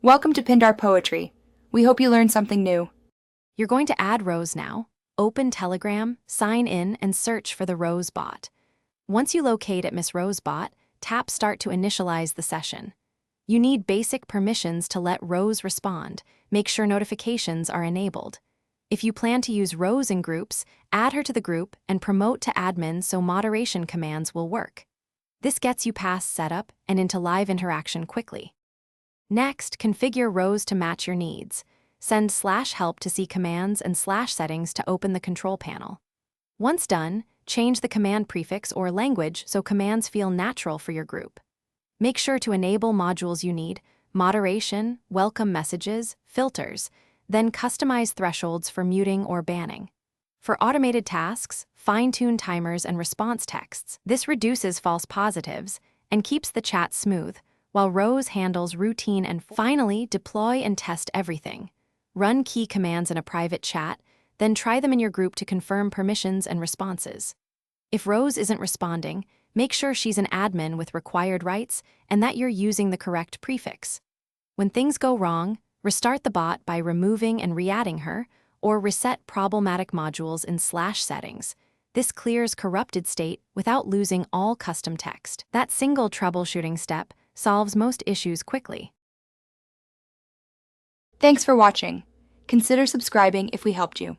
Welcome to Pindar Poetry. We hope you learned something new. You're going to add rows now. Open Telegram, sign in, and search for the Rose bot. Once you locate at Miss Rose bot, tap Start to initialize the session. You need basic permissions to let Rose respond. Make sure notifications are enabled. If you plan to use Rose in groups, add her to the group and promote to admin so moderation commands will work. This gets you past setup and into live interaction quickly. Next, configure Rose to match your needs. Send /help to see commands and /settings to open the control panel. Once done, change the command prefix or language so commands feel natural for your group. Make sure to enable modules you need: moderation, welcome messages, filters, then customize thresholds for muting or banning. For automated tasks, fine-tune timers and response texts. This reduces false positives and keeps the chat smooth, while Rose handles routine and finally deploy and test everything. Run key commands in a private chat, then try them in your group to confirm permissions and responses. If Rose isn't responding, make sure she's an admin with required rights and that you're using the correct prefix. When things go wrong, restart the bot by removing and re-adding her, or reset problematic modules in /settings. This clears corrupted state without losing all custom text. That single troubleshooting step solves most issues quickly. Thanks for watching. Consider subscribing if we helped you.